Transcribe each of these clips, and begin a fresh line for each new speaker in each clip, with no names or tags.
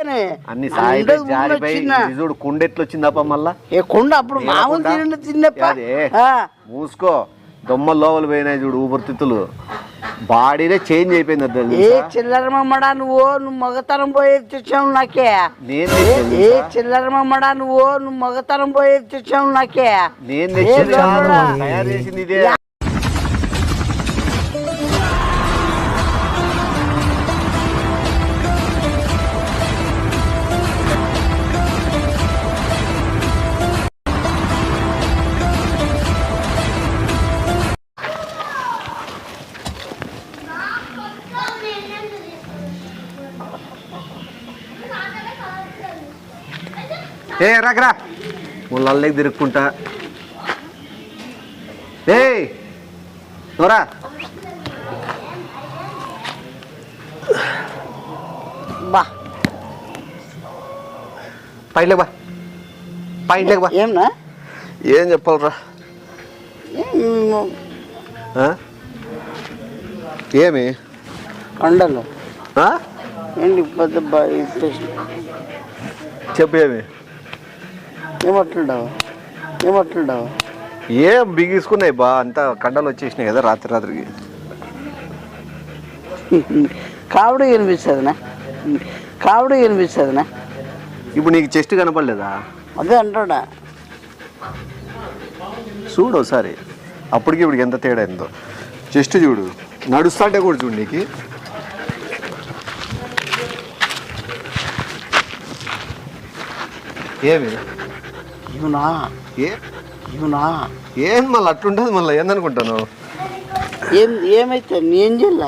అన్ని చూడు కుండ ఎట్లా వచ్చిందప్ప మళ్ళా
కుండ అప్పుడు మామూలు తిన్నప్ప
మూసుకో దొమ్మ లోపల పోయినాయి చూడు ఊపిరితిత్తులు బాడీనే చేంజ్ అయిపోయింది.
చిల్లర మమ్మడా నువ్వు మగతనం పోయేది తెచ్చావు నాకే. చిల్లర మమ్మడా నువ్వు మగతనం పోయేది తెచ్చావు నాకే.
నేను తయారు చేసింది ఇదే. ఏ రాకరా ముళ్ళకి తిరుక్కుంటా. ఏయ్ నోరా
బా
పైట్లేక బా పైట్లేక బా.
ఏమన్నా
ఏం చెప్పాలరా? ఏమి
కండలు ఏంటి
చెప్పు. ఏమి
ఏమట్లుండవు
ఏం బిగించుకున్నాయి బా, అంతా కండలు వచ్చేసినాయి కదా రాత్రికి.
కావుడు కనిపిస్తుందినా
ఇప్పుడు నీకు చెస్ట్ కనపడలేదా?
అదే అంటాడా
చూడు ఒకసారి, అప్పటికి ఇప్పుడు ఎంత తేడా అయిందో. చెస్ట్ చూడు, నడుస్తాంటే కూడా చూడు నీకు. ఏమి ఏం మళ్ళీ అట్లుంటుంది మళ్ళీ ఏందనుకుంటాను?
ఏమైతే ఏం చేయాల?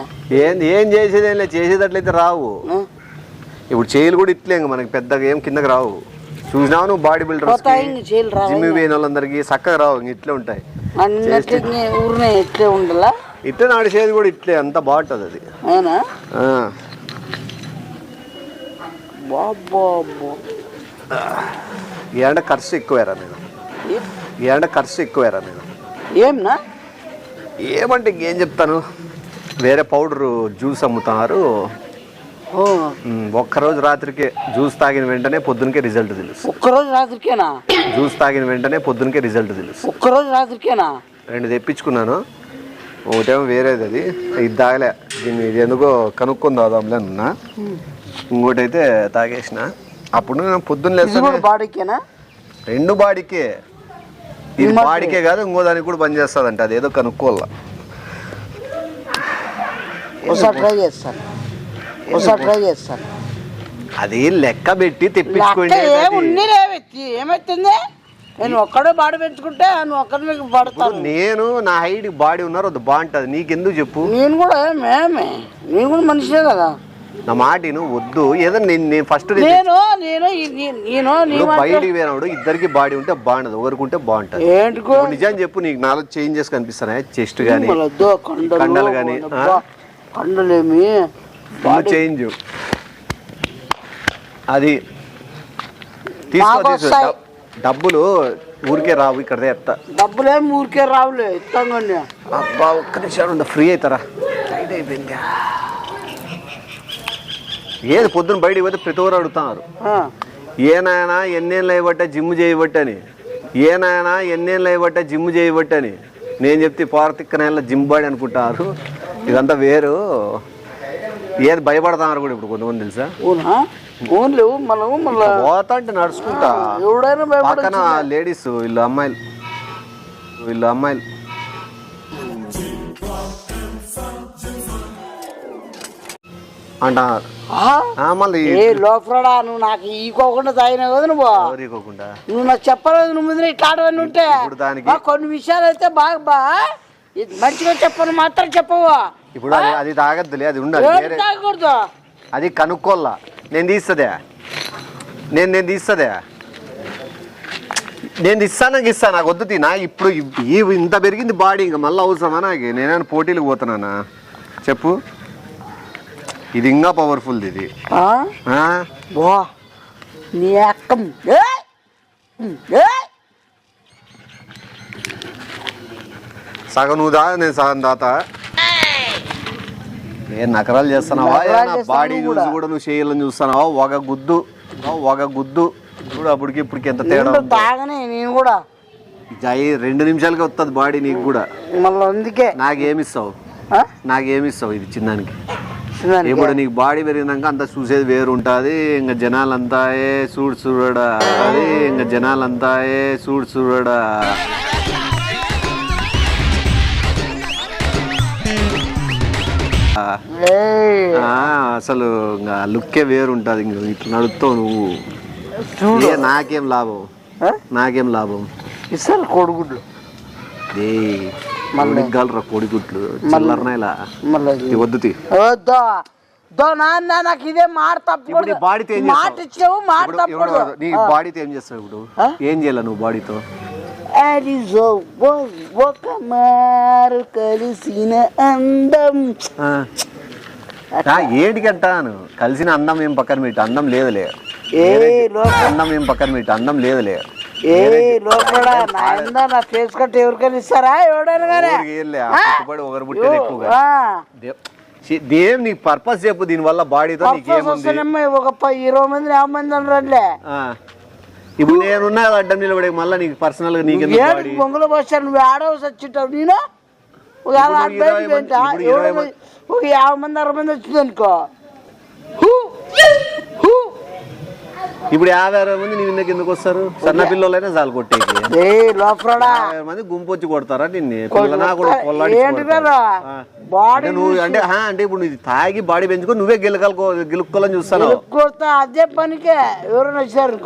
ఏం చేసేదేం లేదు, చేసేటట్లయితే రావు. ఇప్పుడు చేయలు కూడా ఇట్లే మనకి పెద్దగా ఏం కిందకి రావు. చూసినావు నువ్వు బాడీ బిల్డర్ జిమ్ పోయిన వాళ్ళందరికీ చక్కగా రావు, ఇట్లే ఉంటాయి. ఇట్లే నడిచేది కూడా ఇట్లే, అంత బాగుంటుంది అది. ఏడ ఖర్చు ఎక్కువేరా నేను,
ఏమన్నా
ఏమంటే ఇంకేం చెప్తాను. వేరే పౌడరు జ్యూస్ అమ్ముతున్నారు. ఒక్కరోజు రాత్రికే జ్యూస్ తాగిన వెంటనే పొద్దునకే రిజల్ట్ తెలుసు.
ఒక్కరోజు రాత్రికేనా?
జ్యూస్ తాగిన వెంటనే పొద్దునకే రిజల్ట్ తెలుసు.
ఒక్కరోజు రాత్రికేనా?
2 తెప్పించుకున్నాను. ఒకటేమో వేరేది, అది ఇది తాగలే. దీన్ని ఇది ఎందుకో కనుక్కొని తాగుదాంలే అన్నా. ఇంకోటి అయితే తాగేసిన. అప్పుడు నేను పొద్దున్న లేస్తాను.
బాడీకేనా?
2 బాడీకే. ఇది బాడీకే కాదు, ఇంకో దానికి కూడా పని చేస్తుందంట. అది ఏదో కనుక్కోవాలా.
ట్రై చేస్తాను.
అది లెక్క పెట్టి తెప్పించుకోండి.
ఏమైతుంది? నేను ఒక్కడే బాడీ పెంచుకుంటే నువ్వు ఒక్కడి పడతాను.
నేను నా హైట్ బాడీ ఉన్నారు, అది బాగుంటుంది. నీకెందుకు చెప్పు?
నేను కూడా మనిషే కదా.
నా మాట నువ్వు వద్దు. ఏదో నేను ఫస్ట్ బయటికి పోయినప్పుడు ఇద్దరికి బాడీ ఉంటే బాగుండదు, ఒకరికి ఉంటే బాగుంటుంది. నిజం చెప్పు, నీకు నాలో చేంజెస్ కనిపిస్తున్నాయి? చెస్ట్ కానీ కండలు కానీ
కండలేమి
చేంజ్. అది తీసుకో. డబ్బులు ఊరికే రావు, ఇక్కడ ఎత్తా.
డబ్బులేమి ఊరికే రావులే, ఇస్తాం.
అబ్బా ఒక్క నిమిషాలు ఫ్రీ అవుతారా? టైట్ అయిపోయింది. ఏది పొద్దున బయటికి పోతే ప్రతి ఒక్కరు అడుగుతున్నారు, ఏనాయనా ఎన్నేళ్ళు అయ్యబట్ట జిమ్ చేయబట్టని, ఏనాయనా ఎన్నేళ్ళు అయ్యబట్ట జిమ్ చేయబట్టని. నేను చెప్తే పార్తిక్కనేళ్ళ జిమ్ బాడీ అనుకుంటారు. ఇదంతా వేరు. ఏది భయపడతారు కూడా ఇప్పుడు కొంతమంది తెలుసా? పోతా అంటే నడుచుకుంటా. పక్కన లేడీస్, వీళ్ళు అమ్మాయిలు అంటున్నారు. మళ్ళీ
నువ్వు నాకు ఈకోకుండా తాగినావు కదా. నువ్వు నాకు చెప్పలేదు. నువ్వు ముందు ఇట్లాడవన్నీ ఉంటే కొన్ని విషయాలు అయితే బాగా మంచిగా చెప్పను మాత్రం చెప్పవు.
ఇప్పుడు అది తాగద్దులే, అది ఉండాలి.
తాగకూడదు,
అది కనుక్కోల్లా. నేను తీస్తాను, నాకు వద్దు. నా ఇప్పుడు ఇంత పెరిగింది బాడీ, ఇంకా మళ్ళీ అవసరమా నాకు? నేనైనా పోటీలకు పోతున్నానా చెప్పు? ఇది ఇంకా పవర్ఫుల్. ఇది సగం నువ్వు దా, నేను సగం దాత. ఏ నకరాలు చేస్తున్నావా? బాడీ చూసి కూడా నువ్వు చేయాలని చూస్తున్నావా? ఒక గుద్దు చూడు అప్పటికి ఇప్పటికి ఎంత తేడా
తాగనే నేను కూడా
2 నిమిషాలకి వస్తుంది బాడీ నీకు కూడా.
మళ్ళీ అందుకే
నాకేమిస్తావు ఇది చిన్నానికి? ఇప్పుడు నీకు బాడీ పెరిగినాక అంతా చూసేది వేరు ఉంటుంది. ఇంకా జనాలంతా చూడడా అది ఇంకా జనాలంతా చూడడా అసలు ఇంకా లుక్కే వేరు ఉంటుంది. ఇంక ఇట్లా నడుస్తావు నువ్వు. నాకేం లాభం
ఇస్తారు కోడిగుడ్లు
గలరా కోడిగుడ్లు చల్లర్నాయిలా వద్దు
నాన్న నాకు ఇదే మాట తప్పకూడదు. మాట ఇచ్చావు మాట తప్పకూడదు.
నీ బాడీతో ఏం చేస్తావు ఇప్పుడు? ఏం చేయాలి నువ్వు బాడీతో?
ఒక మారు కలిసిన అందం
ఏంటికంటాను కలిసిన అందం ఏం పక్కన పెట్టి అందం లేదులే. అందం ఏం పక్కన పెట్టి అందం లేదులే.
నా ఫేస్ కట్ ఎవరికైనా ఇస్తారా? ఎవడైనా
దేం నీ పర్పస్ చెప్పు. దీని వల్ల బాడీతో
ఒక 20 మంది 50 మంది అనరంలే.
ఇప్పుడు నేనున్నా అడ్డం నిలబడే మళ్ళీ నీకు పర్సనల్ గా నీకు
పొంగులు పోసాను. నువ్వు ఆడవ సచ్చుంటావు. నేను ఒక 50 మంది 60 మంది వచ్చింది అనుకో.
ఇప్పుడు 50-60 మంది నీ విన్నకి ఎందుకు వస్తారు? సన్న పిల్లలైనా చాలు కొట్టేకి. 50 మంది గుంపు వచ్చి కొడతారా నిన్ను? అంటే ఇప్పుడు నువ్వు తాగి బాడీ పెంచుకొని నువ్వే గెలుక్కోవాలని చూస్తాను.
అదే పనికే ఎవరైనా వచ్చారు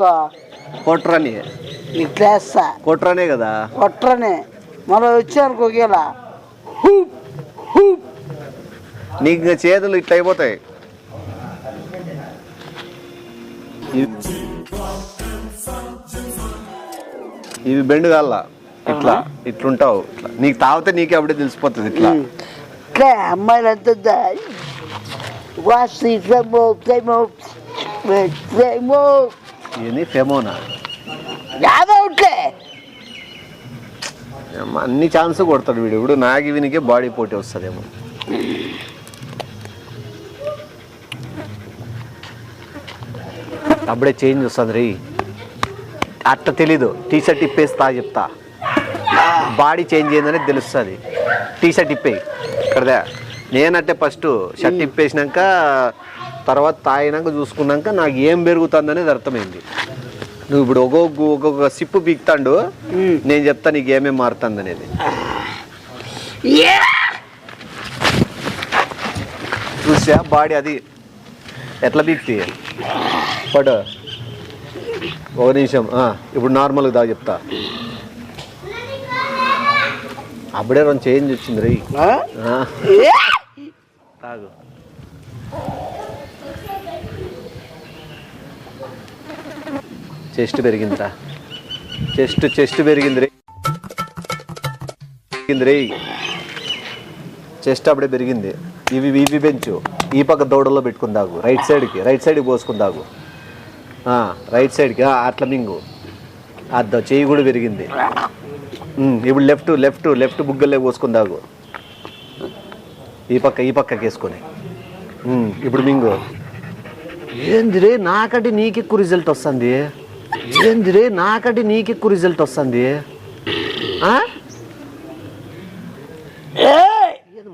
కొట్రని కొట్రనే కదా.
కొట్రనే మనం వచ్చారు ఒకేలా
నీకు ఇంకా చేతులు ఇట్లా అయిపోతాయి. ఇవి బెండు కాల్లా ఇట్లా ఇట్లుంటావు. ఇట్లా నీకు తాగితే నీకే అప్పుడే తెలిసిపోతుంది. ఇట్లా
అమ్మాయిలు ఎంత
ఫెమోనా
యాదవుట్లే
అన్ని ఛాన్స్ కొడతాడు వీడు. ఇప్పుడు నాకు వీనికే బాడీ పోటీ వస్తుందేమో. అప్పుడే చేంజ్ వస్తుంది రీ. అట్లా తెలీదు. టీషర్ట్ ఇప్పేస్తా చెప్తా. బాడీ చేంజ్ అయిందని తెలుస్తుంది. టీషర్ట్ ఇప్పేయి ఇక్కడదా. నేనంటే ఫస్ట్ షర్ట్ ఇప్పేసినాక తర్వాత తాగినాక చూసుకున్నాక నాకు ఏం పెరుగుతుంది అనేది అర్థమైంది. నువ్వు ఇప్పుడు ఒక్కొక్క సిప్పు పీక్తాండు, నేను చెప్తా నీకు ఏమేమి మారుతుంది అనేది. చూసా బాడీ అది ఎట్లా పీక్తి పడు. 1 నిమిషం. ఇప్పుడు నార్మల్గా దా చెప్తా. అప్పుడే 2 చేంజ్ వచ్చింది రీ. తాగు. చెస్ట్ పెరిగిందిరా. చెస్ట్ పెరిగింది రే. చెస్ట్ అప్పుడే పెరిగింది. ఇవి పెంచు. ఈ పక్క దౌడల్లో పెట్టుకుందాగు. రైట్ సైడ్కి పోసుకుందాగు. రైట్ సైడ్కి అట్లా మింగు. అద్దా చెయ్యి కూడా పెరిగింది. ఇప్పుడు లెఫ్ట్ బుగ్గల్లో పోసుకుందాగు. ఈ పక్కకి వేసుకొని ఇప్పుడు మింగు. ఏందిరే నాకంటే నీకెక్కువ రిజల్ట్ వస్తుంది.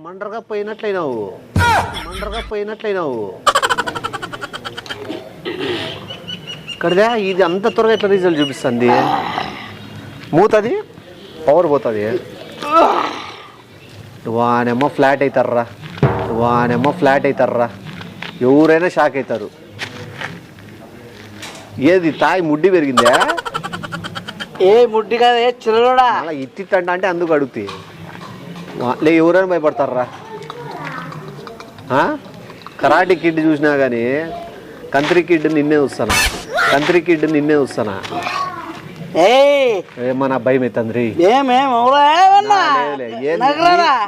మండరగా పోయినట్లయినావు. ఇక్కడదా ఇది అంత త్వరగా ఎట్లా రిజల్ట్ చూపిస్తుంది? మూతది పవర్ పోతుంది. వానేమో ఫ్లాట్ అవుతారా. ఎవరైనా షాక్ అవుతారు. ఏది తాయి ముడ్డి పెరిగిందా?
ముడ్డి కదా చిల్లడా.
అలా ఇట్టిట్ట అంటే అందుకు అడుగుతాయి. లే ఎవరైనా భయపడతారా? కరాటే కిడ్ చూసినా కానీ కంత్రి కిడ్ నిన్నే చూస్తానా. ఏమన్నా భయం అవుతుంది.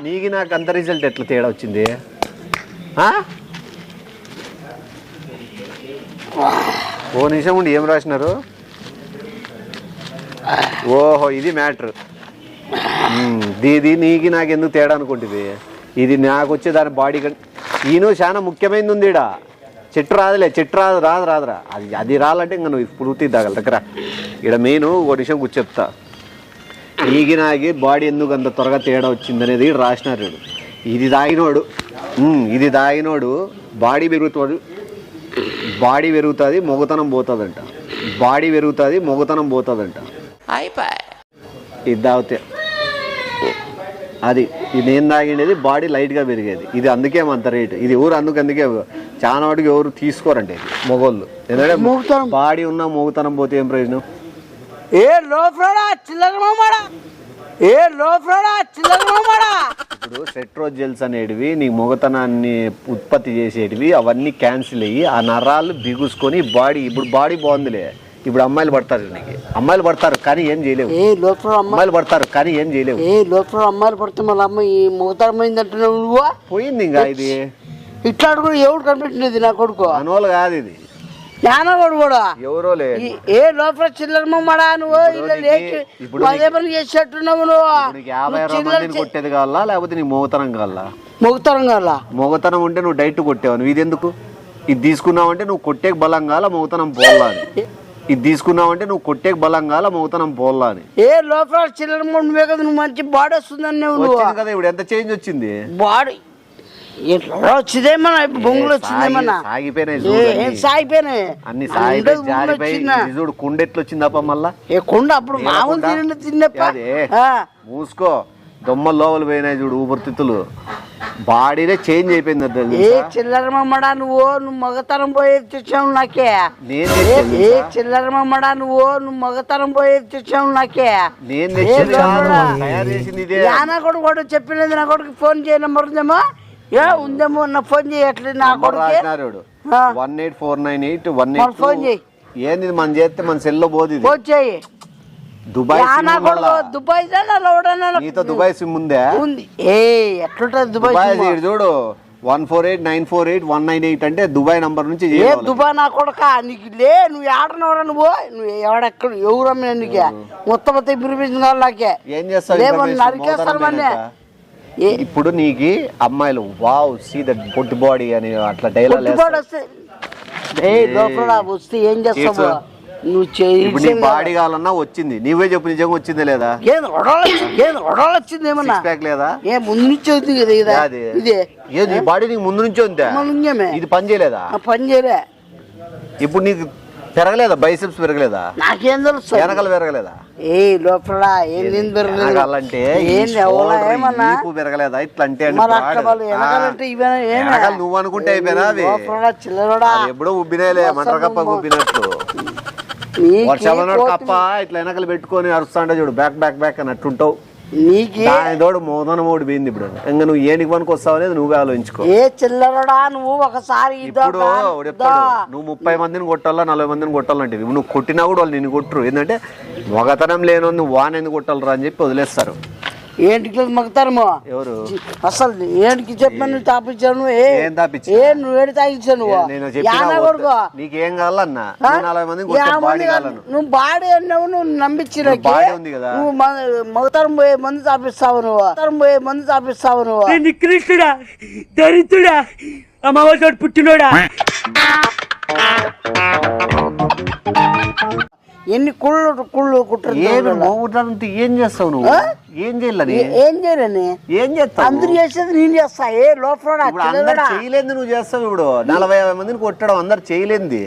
నీకు నాకు అంత రిజల్ట్ ఎట్లా తేడా వచ్చింది? ఓ నిమిషం ఉండి ఏం రాసినారు? ఓహో ఇది మ్యాటర్. దీది నీకు నాకు ఎందుకు తేడా అనుకుంటుంది. ఇది నాకు వచ్చే దాని బాడీ ఈయన చాలా ముఖ్యమైనది ఉంది ఈడ. చెట్టు రాదులే, చెట్టు రాదురా అది రాలంటే ఇంకా నువ్వు పూర్తి తాగల దగ్గర. ఇక్కడ మెయిన్ ఒక విషయం కూర్చో చెప్తా. ఈగినాగి బాడీ ఎందుకు అంత త్వరగా తేడా వచ్చింది అనేది రాసినారు. ఇది తాగినోడు బాడీ పెరుగుతుంది మొగతనం పోతుందంట. ఇది తాగితే అది నేను తాగిండేది బాడీ లైట్గా పెరిగేది. ఇది అందుకే అంత రేటు. ఇది ఎవరు అందుకే చాలా వాటికి ఎవరు తీసుకోరండి మొగోళ్ళు. ఎందుకంటే బాడీ ఉన్న మొగతనం పోతే ఏం ప్రయోజనం? ఇప్పుడు సెట్రోజ్ జెల్స్ అనేటివి నీ మొగతనాన్ని ఉత్పత్తి చేసేటివి అవన్నీ క్యాన్సిల్ అయ్యి ఆ నరాలు బిగుసుకొని ఇప్పుడు బాడీ బాగుందిలే. ఇప్పుడు అమ్మాయిలు పడతారు కానీ ఏం చేయలేవు. అమ్మాయిలు
పడితే మళ్ళీ అమ్మాయి మొగతనం పోయిందంటున్నావు నువ్వు.
పోయింది ఇంకా ఇది
ఇట్లా కూడా ఎవడు కనిపెట్టినది నా కొడుకు
అనోళ్ళు కాదు ఇది
జ్ఞానవాడు కూడా
ఎవరో
లోపల చిల్లర మమ్మడా నువ్వు అదే పని చేసేట్టున్నావు నువ్వు.
50 మందిని కొట్టేది కావాలా లేకపోతే నీ మొగతనం కావాలా? మొగతనం ఉంటే నువ్వు డైట్ కొట్టేవు. నువ్వు ఇది ఎందుకు? ఇది తీసుకున్నావంటే నువ్వు కొట్టే బలం కాల మొగతనం పోల్లా అని.
లోపల చిల్లర నువ్వే కదా, నువ్వు మంచి బాడీ వస్తుందని
కదా. ఇప్పుడు ఎంత చేంజ్ వచ్చింది
బాడీ? వచ్చిందేమన్నా బొంగులు వచ్చిందేమన్నా? సాగిపోయినాయి
అన్ని చూడు. కుండ ఎట్లా వచ్చిందప్ప మళ్ళా?
కుండ అప్పుడు మామూలు తిన్నప్ప.
మూసుకో, దొమ్మ లోపల పోయినాయి చూడు ఊపిరితిత్తులు. బాడీనే చేంజ్ అయిపోయింది.
చిల్లర మమ్మడా నువ్వు మగతనం పోయేది తెచ్చావు నాకే. చిల్లర మమ్మడా నువ్వు మగతనం పోయేది తెచ్చావు నాకే. కూడా చెప్పినది నా కొడుకు ఫోన్ చేయ నెంబర్ ఉందేమో ఉందేమో నా ఫోన్ చేయట్లేదు నా కొడుకు.
18498
ఫోన్ చేయి.
ఏంది మన చేస్తే మన సెల్లో పోదు.
ఫోన్ చేయి.
దుబాయ్ దుబాయ్ సిమ్ ఉందా?
ఎట్లుంటది దుబాయ్
చూడు. 148948198 అంటే దుబాయ్ నంబర్ నుంచి.
దుబాయ్ నా కొడుక నీకు లే. నువ్వు ఆడనవరా? నువ్వు ఎవడెక్కడ ఎవరమ్మ నీకే మొత్తం నాకే
ఏం చేస్తావు? ఇప్పుడు నీకు అమ్మాయిలు వావ్ సీ దట్ పొట్టి బాడీ అని అట్లా డైలాగ్
వస్తే ఏం చేస్తావు నువ్వు?
బాడీ కావాలన్నా వచ్చింది. నువ్వే చెప్పు, నిజంగా వచ్చిందే లేదా?
వచ్చింది ఏమన్నా
లేదా?
ముందు నుంచి అవుతుంది కదా
ఇది బాడీ నీకు ముందు నుంచి ఉందా? ఇది పని చేయలేదా?
పని చేయలే.
ఇప్పుడు నీకు పెరగలేదా? బైసెప్స్ పెరగలేదా?
నాకేం తెలుసు.
వెనకాల పెరగలేదా?
లోపల ఏం
పెరగాలంటే పెరగలేదా? ఇట్లా అంటే నువ్వు అనుకుంటే అయిపోయినా అవి ఎప్పుడో ఉబ్బినాయిలే, మంటరకప్ప ఉబ్బినట్లు. వర్షాలు కప్ప ఇట్లా వెనకలు పెట్టుకొని అరుస్తాంటే చూడు, బ్యాక్ బ్యాక్ బ్యాక్ అని అట్టుంటావు. తోడు మోదనమోడు పోయింది. ఇప్పుడు ఇంకా నువ్వు ఏనికి పనికి వస్తావు అనేది నువ్వే ఆలోచించుకో.
నువ్వు ఒకసారి
ఇప్పుడు నువ్వు 30 మందిని కొట్టాలా 40 మందిని కొట్టాలంటే నువ్వు కొట్టినా కూడా వాళ్ళు నిన్ను కొట్టరు. ఏంటంటే మొగతనం లేను నువ్వు వానెందుకు కొట్టాలరా అని చెప్పి వదిలేస్తారు.
ఏంటికి మగతారమో
ఎవరు
అసలు ఏంటికి చెప్పాను? నువ్వు తాపించావు. నువ్వు ఏడు తాగించావు నువ్వు.
నీకేం కావాలన్నా 40 మందిని
నువ్వు బాడీ అన్నావు. నువ్వు నమ్మించిన నువ్వు మగతరం పోయే మందు తాపిస్తావు. నువ్వు
కృష్ణుడా, దరిద్రుడా, అమ్మవారి పుట్టినోడా.
ఎన్ని కుళ్ళు కుట్ర
ఏం చేస్తావు నువ్వు? ఏం చేయాలని? ఏం చేస్తావు?
అందరూ చేసేది నేను చేస్తా.
చేయలేదు నువ్వు చేస్తావు. ఇప్పుడు 40-50 మందిని కొట్టడం అందరు చేయలేంది.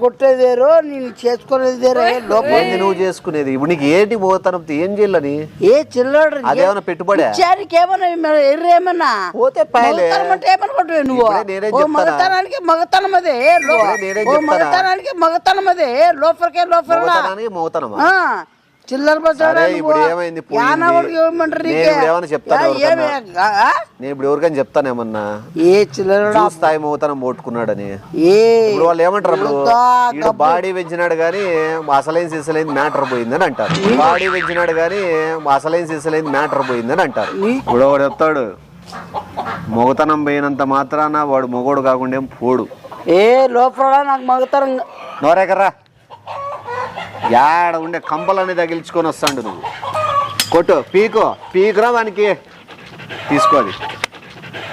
కొట్టేదేరో నేను చేసుకునేది
నువ్వు చేసుకునేది. ఇప్పుడు నీకు ఏంటి పోతాను? ఏం చేయాలని?
చిల్లడు
అదేమన్నా పెట్టుబడి
ఏమన్నా పోతే ఏమన్నా కొట్టవే నువ్వు? మగతనానికి మగతనం అదే. మగతనం అదే. లోపలికే చిల్లర
ఇప్పుడు ఏమైంది? చెప్తాను నేను ఇప్పుడు ఎవరికైనా చెప్తానేమన్నా స్థాయి మోతనం పోట్టుకున్నాడని. ఇప్పుడు వాళ్ళు ఏమంటారు? ఇప్పుడు బాడీ పెంచినాడు కానీ అసలైన సిసలైంది మ్యాటర్ పోయిందని అంటారు. బాడీ పెంచినాడు కానీ అసలైన సిసలైంది మ్యాటర్ పోయిందని అంటారు. ఇప్పుడు వాడు చెప్తాడు మొగతనం పోయినంత మాత్రాన వాడు మొగోడు కాకుండా ఏం పోడు.
లోపల నాకు మగతనం
నోరేకర్రా యాడ ఉండే కంపలన్నీ తగిలించుకొని వస్తాడు. నువ్వు కొట్టు పీకురా వానికి తీసుకోది.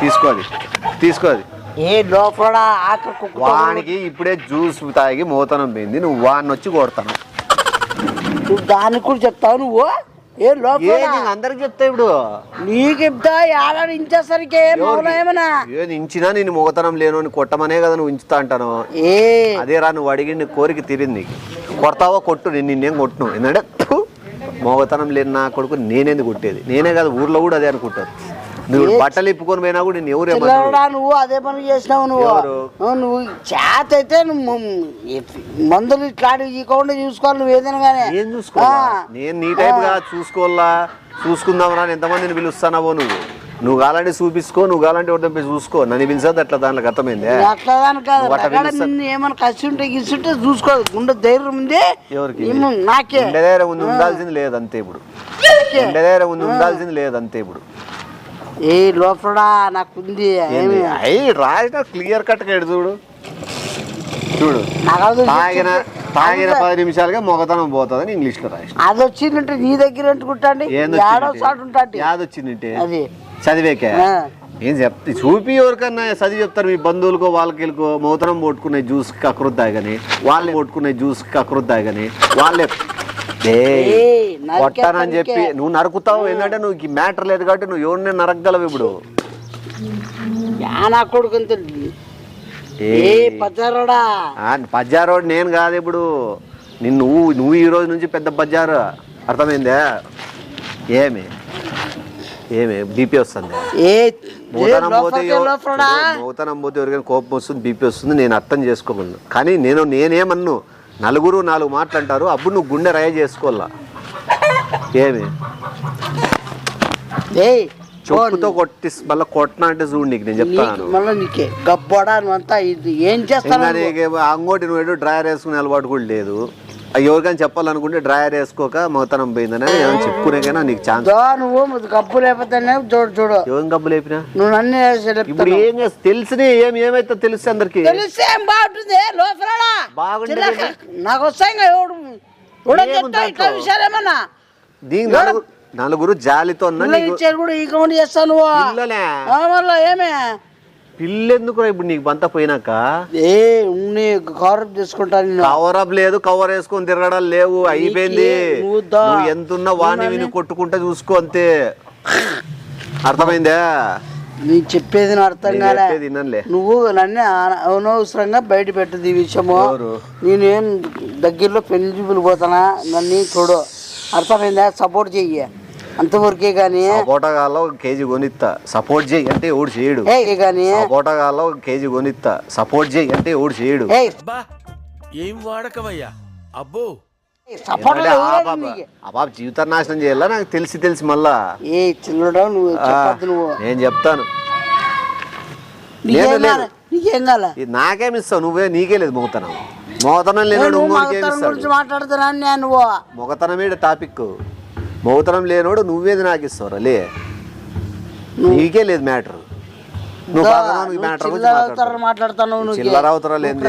తీసుకోది
ఏ లోపల ఆఖరి కుక్క
వానికి ఇప్పుడే జ్యూస్ తాగి మోతనం పోయింది, నువ్వు వాడిని వచ్చి కొడతాను.
నువ్వు దానికి కూడా చెప్తావు నువ్వు. ఏ లోపల
అందరికి చెప్తా ఇప్పుడు
నీకు చెప్తా ఏడాది ఇంచేసరికి ఏమన్నా
ఇంచినా నేను మోతనం లేను అని కొట్టమనే కదా నువ్వు ఇంచుతా అంటాను. అదే రా నువ్వు అడిగి కోరిక తీరింది నీకు. కొడతావో కొట్టు, నేను నిన్నేం కొట్టును. ఎందుకంటే మోగతనం లేని నా కొడుకు నేనేంది కొట్టేది? నేనే కదా, ఊర్లో కూడా అదే అనుకుంటారు. నువ్వు బట్టలు ఇప్పుకొని పోయినా కూడా నేను ఎవరేమన్నా
నువ్వు అదే పని చేసినావు. నువ్వు చేత అయితే నువ్వు మందులు ఇట్లాంటి ఇవ్వకుండా చూసుకోవాలి. నువ్వు ఏదైనా కానీ
ఏం చూసుకోవాలా? నేను నీ టైప్ గా చూసుకుందాం రా ఎంతమందిని పిలుస్తానవో. నువ్వు కాలంటే చూపించుకో, నువ్వు కాలంటే ఒకటి చూసుకో. నన్ను పిలిచేది అట్లా దాంట్లో అర్థమైంది.
అట్లా దాని కాదు, ఏమైనా కసి ఉంటే గిస్తుంటే చూసుకో. గుండె ధైర్యం ఉంది
ఎవరికి?
నాకే
గుండె ధైర్యం ఉంది, ఉండాల్సింది లేదంతే ఇప్పుడు. గుండె ధైర్యం ఉంది, ఉండాల్సింది లేదంతే ఇప్పుడు.
ఏ లోపల నాకుంది
రాసిన క్లియర్ కట్ గా చూడు తాగిన 10 నిమిషాలుగా మొగతనం పోతుందని ఇంగ్లీష్ లో రాసి.
అది వచ్చిందంటే నీ దగ్గర ఎంటుకుంటాండి.
యాదొచ్చిందంటే అది చదివేకే ఏం చెప్తే చూపి ఎవరికన్నా చదివి చెప్తారు. మీ బంధువులకో వాళ్ళకి మౌతనం కొట్టుకునే జ్యూస్ కకరుద్దాయి కానీ వాళ్ళని కొట్టుకునే జ్యూస్ కకరుద్దాయి కానీ వాళ్ళే కొట్టానని చెప్పి నువ్వు నరుకుతావు. ఏంటంటే నువ్వు మ్యాటర్ లేదు కాబట్టి నువ్వు ఎవరిని నరకగలవు ఇప్పుడు.
నా కొడుకు
పజ్జారోడు నేను కాదు ఇప్పుడు. నువ్వు ఈ రోజు నుంచి పెద్ద పజ్జారు, అర్థమైందా? ఏమి బీపీ వస్తుంది. మౌతనం పోతే ఎవరికైనా కోపం వస్తుంది, బీపీ వస్తుంది. నేను అర్థం చేసుకోగలను. కానీ నేనేమన్ను నలుగురు 4 మాటలు అంటారు, అప్పుడు నువ్వు గుండె రాయ చేసుకోవాలా. ఏమి చెప్పుతో కొట్టి మళ్ళీ కొట్టినా అంటే చూడు నీకు నేను చెప్తాను. అంగోటి నువ్వు డ్రైయర్ వేసుకునే అలవాటు కూడా లేదు. ఎవరికైనా చెప్పాలనుకుంటే డ్రైయర్ వేసుకోక మౌతనం పోయిందని ఏమైనా చెప్పుకునేకైనా నీకు ఛాన్స్.
నువ్వు గబ్బు లేకపోతే చూడు
ఏం గబ్బు లేపినా
నువ్వు నన్ను
ఇప్పుడు ఏం తెలిసిన ఏమైతే తెలిస్తే అందరికి బాగుంటుంది.
నాకు వస్తాయి విషయాలేమన్నా
దీని నలుగురు జాలితో
చేస్తాను. ఏమే
పిల్లెందుకు ఇప్పుడు నీకు బంత పోయినాక
కవర్ తీసుకుంటాను.
కవరప్ లేదు, కవర్ వేసుకొని తిరగడాలు లేవు, అయిపోయింది. నువ్వు ఎంతున్నా వాణి విని కొట్టుకుంటే చూసుకో అంతే, అర్థమైందా?
నీకు చెప్పేది అర్థం కాలే. నువ్వు నన్ను అనవసరంగా బయట పెట్టదు ఈ విషయము. నేనేం దగ్గరలో పెళ్లి పోతానా, నన్ను చూడు, అర్థమైందా? సపోర్ట్ చెయ్యి అంతవరకే గానీ.
సపోటాగాల్లో కేజీ కొనిస్తా, సపోర్ట్ చేయి అంటే ఎవడు చేయడు. సపోటాగాల్లో కేజీ కొనిస్తా, సపోర్ట్ చేయి అంటే ఎవడు చేయడు.
ఏం వాడకవయ్యా అబ్బో.
బాబు జీవితం నాశనం చేయాలా నాకు తెలిసి మళ్ళా. నేను చెప్తాను, నాకేమిస్తావు? నువ్వే నీకే లేదు మోతనం. మోతనం లేనోడు మొగతనం మీద టాపిక్. మౌతనం లేనోడు నువ్వేది నాకు ఇస్తావురా? లే, నీకే లేదు మ్యాటర్. చిల్లర అవతరా లేదు,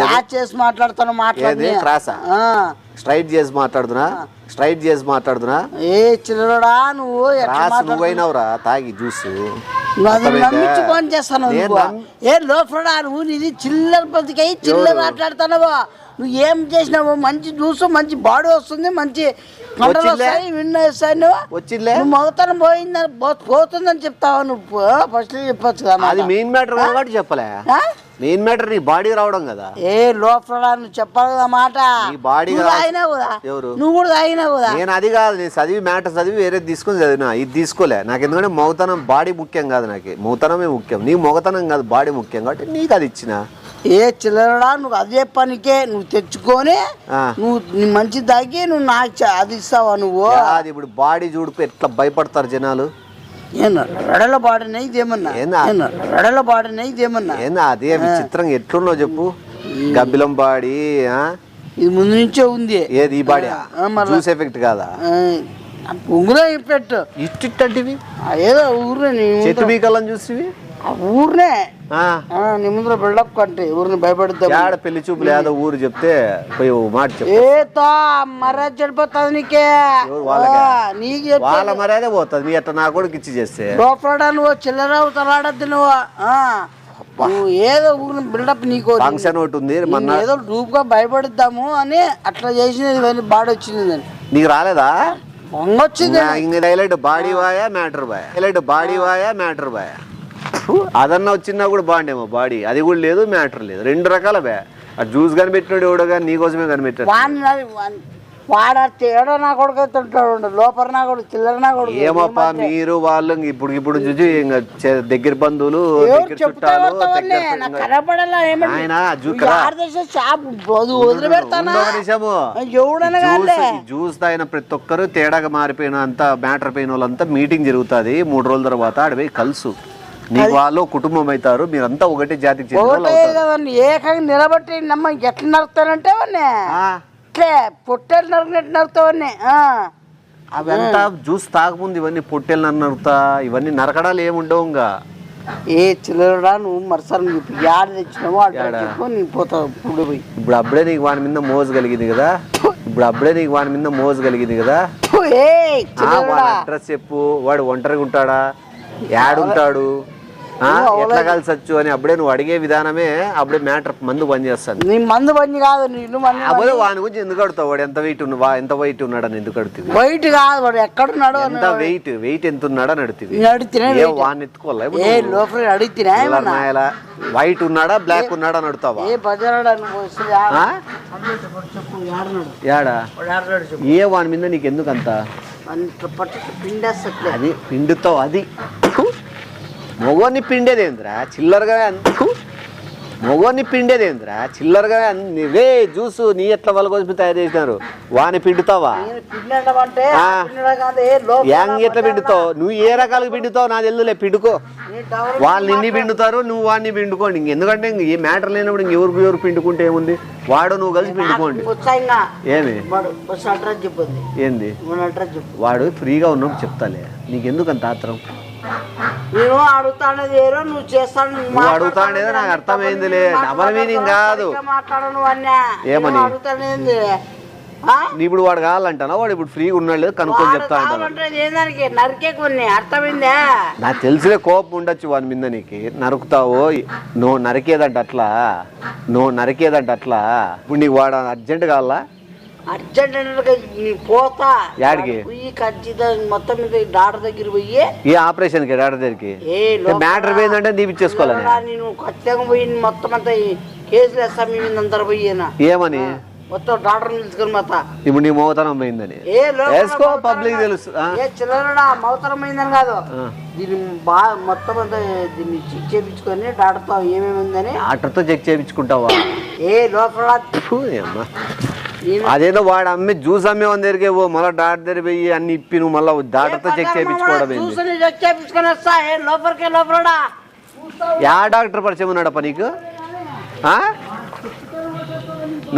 స్ట్రైట్ చేసి మాట్లాడుతున్నా.
ఏ చిల్లరడా నువ్వు
నువ్వైనావురా తాగి జ్యూస్.
ఏ లోపడా నువ్వు ఇది చిల్లర బతికై చిల్లర మాట్లాడుతున్నావా? నువ్వు ఏం చేసినావు? మంచి జ్యూస్, మంచి బాడీ వస్తుంది, మంచి పంటలు వస్తాయి, విన్ వస్తాయి. నువ్వు మగతనం పోతుందని చెప్తావా? నువ్వు ఫస్ట్ చెప్పొచ్చు కదా.
అది మెయిన్ మ్యాటర్ కాబట్టి చెప్పలే. మెయిన్ మ్యాటర్ నీ బాడీ రావడం కదా.
ఏ లోపల నువ్వు చెప్పాలి కదా మాట.
బాడీ
ఎవరు? నువ్వు కూడా తాగినావు కదా.
నేను అది కాదు, నేను చదివి మ్యాటర్ చదివి వేరే తీసుకొని చదివినా, ఇది తీసుకోలే. నాకు ఎందుకంటే మౌతనం బాడీ ముఖ్యం కాదు, నాకు మౌతనమే ముఖ్యం. నీ మొగతనం కాదు, బాడీ ముఖ్యం కాబట్టి నీకు అది ఇచ్చిన.
ఏ చిల్లరడా నువ్వు అదే పనికే నువ్వు తెచ్చుకొని నువ్వు మంచి తాగి నువ్వు నాకు అది ఇస్తావా? నువ్వు
అది ఇప్పుడు బాడీ చూడుకు ఎట్లా భయపడతారు జనాలు.
రెడల బాడీనా ఇదేమన్నా
అదే విచిత్రంగా ఎట్లున్నావు చెప్పు. గబ్బిలం బాడీ
ఇది ముందు నుంచే ఉంది.
ఏది ఈ బాడీ జ్యూస్ ఎఫెక్ట్ కాదా?
ఉంగులో ఎఫెక్ట్
ఇట్టివి
ఏదో ఊరే
చెట్టు బీకాలని చూసివి
ఊరినే నీ ముందర బిల్డప్ కంటే ఊరిని భయపడుతుంది.
ఆడ పెళ్లి చూపు లేదో ఊరు చెప్తే పోయి మాట చెప్పు.
ఏతో మర్యాద చెడిపోతుంది నీకే. నీకు
వాళ్ళ మర్యాద పోతుంది. నీ అట్లా నా కూడా ఇచ్చి చేస్తే
లోపల నువ్వు చిల్లర తలాడద్దు నువ్వు. నువ్వు ఏదో ఊరిని బిల్డప్ నీకు
ఫంక్షన్ ఒకటి ఉంది మన
ఏదో డూప్ గా భయపడిద్దాము అని అట్లా చేసినది బాడీ వచ్చింది.
నీకు రాలేదా?
వచ్చింది.
హైలైట్ బాడీ బాయా మ్యాటర్ బాయ్, హైలైట్ బాడీ బాయా మ్యాటర్ బాయ్. అదన్నా వచ్చినా కూడా బాగుండేమో బాడీ, అది కూడా లేదు మ్యాటర్ లేదు. రెండు రకాల బే. ఆ జ్యూస్ కనిపెట్టినాడు ఎవడో కానీ నీకోసమే కనిపెట్టాడు.
వాడ తేడా నా కొడుకు తింటాడు, లోపల నా కొడుకు చిల్లర నా కొడుకు.
ఏమప్పా మీరు వాళ్ళు ఇప్పుడు చూసి దగ్గర బంధువులు దగ్గర చుట్టాలు జ్యూస్ తాగిన ప్రతి ఒక్కరు తేడాగా మారిపోయిన అంత మ్యాటర్ పోయిన వాళ్ళంతా మీటింగ్ జరుగుతుంది 3 రోజుల తర్వాత. ఆడపోయి కలుసు, నీకు వాళ్ళు కుటుంబం అవుతారు, మీరంతా ఒకటే జాతికి
ఏకంగా నిలబట్టి నమ్మ ఎట్లా నరుకుతానంటే పొట్టేలు నరికినట్టు నరుకుతావన్నీ.
అవంతా జ్యూస్ తాగముందు ఇవన్నీ పొట్టేలు నరుకుతా, ఇవన్నీ నరకడాలు ఏముండవు. ఇంకా
ఏ చిల్లరా నువ్వు మరసారి యాడ తెచ్చినావో అడ్డు నీ పోతావు.
ఇప్పుడు అప్పుడే నీకు వాని మీద మోజు కలిగింది కదా, అడ్రస్ చెప్పు. వాడు ఒంటరిగా ఉంటాడా, యాడుంటాడు, ఎట్లా కలిసి వచ్చు అని అప్పుడే నువ్వు అడిగే విధానమే అప్పుడే మ్యాటర్ మందు బంద్ చేస్తాను.
నీ మందు బంద్ కాదు,
అప్పుడే వాని గురించి ఎందుకు అడుగుతావు? వాడు ఎంత వెయిట్ ఉన్నాడని ఎందుకు అడుగుతుంది?
వెయిట్ కాదు, వాడు ఎక్కడున్నాడు
ఎంత వెయిట్ ఎంత ఉన్నాడని అడుగుతుంది. వాడిని ఎత్తుకోవాలి వైట్ ఉన్నాడా బ్లాక్ ఉన్నాడా అని అడుగుతావా? యాడా ఏ వాని మీద నీకు ఎందుకు అంత అది పిండుతావు? అది మొగోని పిండేదేంద్రా చిల్లరగా, నువ్వే జ్యూసు నీ ఎట్లా వాళ్ళ కోసం తయారు చేసినారు, వాని పిండుతావా? ఎట్లా పిండుతావు నువ్వు? ఏ రకాలుగా పిండుతావు నాకు తెలుదులే. పిండుకో, వాళ్ళు నిన్ను పిండుతారు, నువ్వు వాడిని పిండుకోండి. ఎందుకంటే ఏ మ్యాటర్ లేనప్పుడు ఎవరు పిండుకుంటే ఏముంది, వాడు నువ్వు కలిసి పిండుకోండి. ఏమి ఏంది వాడు ఫ్రీగా ఉన్నప్పుడు చెప్తాలే, నీకెందుకు అంత ఆత్రం?
నేను అడుగుతానేది ఏరో నువ్వు చేస్తాను.
నువ్వు అడుగుతానేది నాకు అర్థమైందిలే, డబల్ మీనింగ్ కాదు. ఏమని ఇప్పుడు వాడు కావాలంటానా? వాడు ఇప్పుడు ఫ్రీగా ఉన్నాడు లేదు కనుక్కొని చెప్తా
నరికే కొన్ని అర్థమైందా?
నాకు తెలిసిలే కోపం ఉండొచ్చు వాని మీద నీకు. నరుకుతావో నువ్వు నరికేదంట అట్లా, ఇప్పుడు నీకు వాడు అర్జెంట్ కావాలా?
అర్జెంట్ పోతా
యాడికి
మొత్తం మీద డాక్టర్ దగ్గర పోయి
ఏ ఆపరేషన్ కి డాక్టర్ దగ్గరికి మ్యాటర్ పోయిందంటే తీపిచ్చేసుకోవాలి.
నేను ఖచ్చితంగా పోయి మొత్తం అంతా కేసులు వేస్తా మీ మీద అందరు పోయినా.
ఏమని
మొత్తం డాక్టర్ నిలుచుకొని మొత్తం
ఇప్పుడు నీ మౌతనం పోయిందని వేసుకో, పబ్లిక్ తెలుసు.
చిల్లరడా మౌతనం పోయిందని కాదు, దీన్ని బాగా మొత్తం అంతా దీన్ని చెక్ చేయించుకొని డాక్టర్తో ఏమేమిందని
డాక్టర్తో చెక్ చేయించుకుంటావా?
లోపల
అదేదో వాడు అమ్మి జ్యూస్ అమ్మే వాళ్ళ దగ్గరికి పో, మళ్ళీ డాక్టర్ దగ్గర పోయి అన్ని ఇప్పి నువ్వు మళ్ళీ డాక్టర్తో చెక్ చేయించుకోవడం. యా డాక్టర్ పరిచయం ఉన్నాడప్ప నీకు?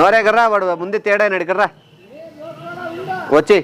నోరే కర్రా వాడు ముందే తేడా అయినాడు కర్రా వచ్చి